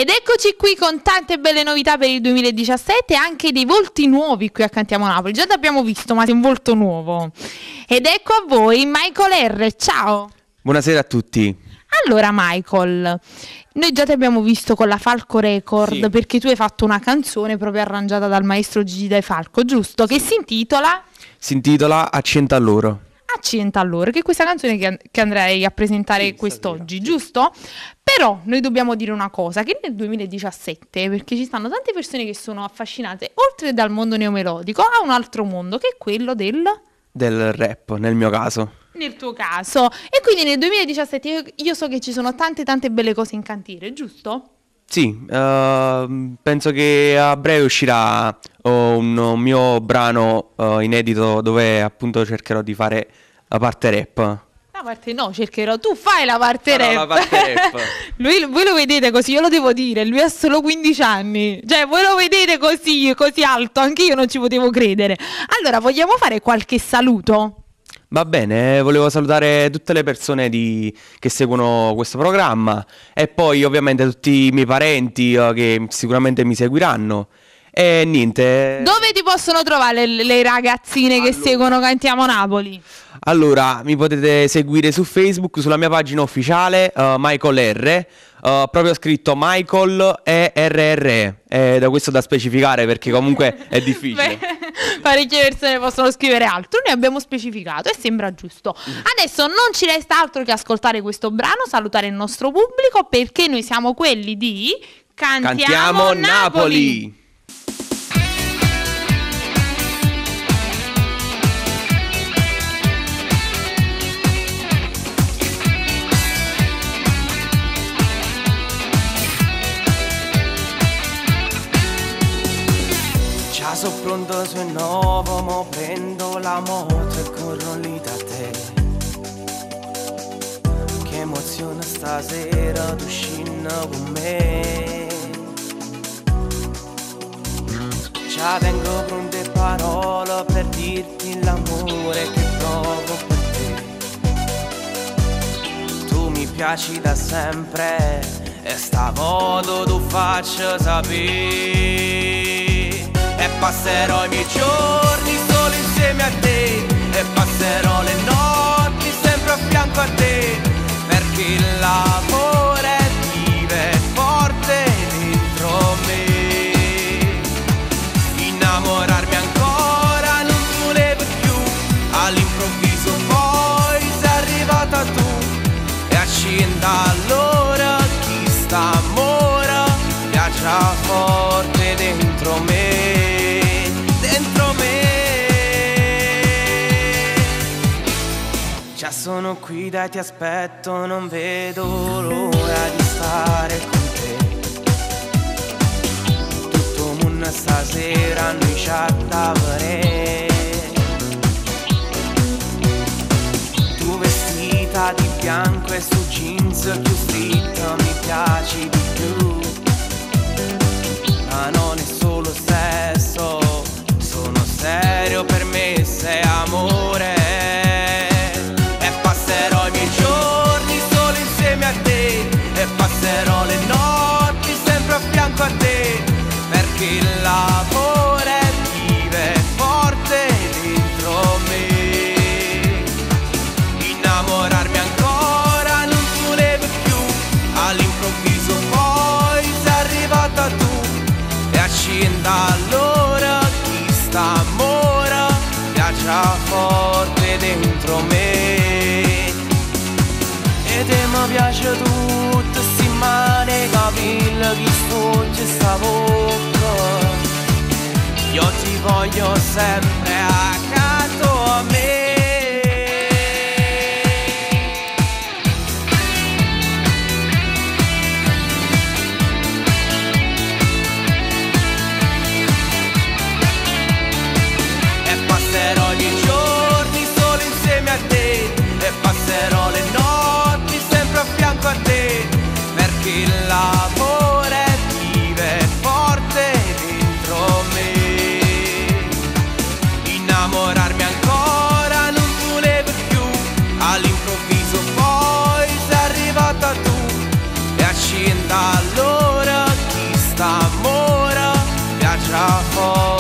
Ed eccoci qui con tante belle novità per il 2017 e anche dei volti nuovi qui a Cantiamo Napoli. Già l'abbiamo visto, ma è un volto nuovo. Ed ecco a voi Michael R. Ciao! Buonasera a tutti. Allora Michael, noi già ti abbiamo visto con la Falco Record, Sì. perché tu hai fatto una canzone proprio arrangiata dal maestro Gigi Dai Falco, giusto? Che si intitola Si intitola Accento a loro. Accenta allora, che è questa canzone che andrei a presentare Sì, quest'oggi, stasera, giusto? Però noi dobbiamo dire una cosa, che nel 2017, perché ci stanno tante persone che sono affascinate, oltre dal mondo neomelodico, a un altro mondo, che è quello Del rap, nel mio caso. nel tuo caso. E quindi nel 2017 io so che ci sono tante belle cose in cantiere, giusto? Sì, penso che a breve uscirà un mio brano inedito dove appunto cercherò di fare la parte rap. La parte no, cercherò, tu fai la parte Farò rap. la parte rap. Voi lo vedete così, io lo devo dire, lui ha solo 15 anni. Cioè, voi lo vedete così alto, anche io non ci potevo credere. Allora, vogliamo fare qualche saluto? Va bene, volevo salutare tutte le persone che seguono questo programma e poi ovviamente tutti i miei parenti che sicuramente mi seguiranno. E niente. Dove ti possono trovare le ragazzine che seguono Cantiamo Napoli? Allora, mi potete seguire su Facebook, sulla mia pagina ufficiale, Michael R. Proprio scritto Michael ERR. È da questo da specificare perché comunque è difficile. Beh, parecchie persone possono scrivere altro. Noi abbiamo specificato e sembra giusto. Adesso non ci resta altro che ascoltare questo brano, salutare il nostro pubblico, perché noi siamo quelli di Cantiamo Napoli! Già so pronto se nuovo, mo prendo la moto e corro lì da te. Che emozione stasera tu uscino con me. Già tengo pronte parole per dirti l'amore che provo per te. Tu mi piaci da sempre e stavolta tu faccio sapere. E passerò i miei giorni solo insieme a te. E passerò le notti sempre a fianco a te. Perché l'amore vive forte dentro me. Innamorarmi ancora non volevo più. All'improvviso poi sei arrivata tu. E accenda allora chi sta amore viaggia forte dentro me. Già sono qui, dai ti aspetto, non vedo l'ora di stare con te. Tutto il mondo stasera noi ci attavere. Tu vestita di bianco e su jeans più street mi piaci di più. Ma non è solo sesso, sono serio, per me sei amore. E passerò le notti sempre a fianco a te. Perché l'amore vive forte dentro me. Innamorarmi ancora non volevo più. All'improvviso poi sei arrivata tu. E accenda allora chi sta amore viaggia forte dentro me. E te mi piace tutto, sti mani, capelli, chi sfoggia sta bocca. Io ti voglio sempre accanto a me. E passerò i giorni solo insieme a te. E passerò le notti sempre a fianco a te. Perché l'amore vive forte dentro me. fuori.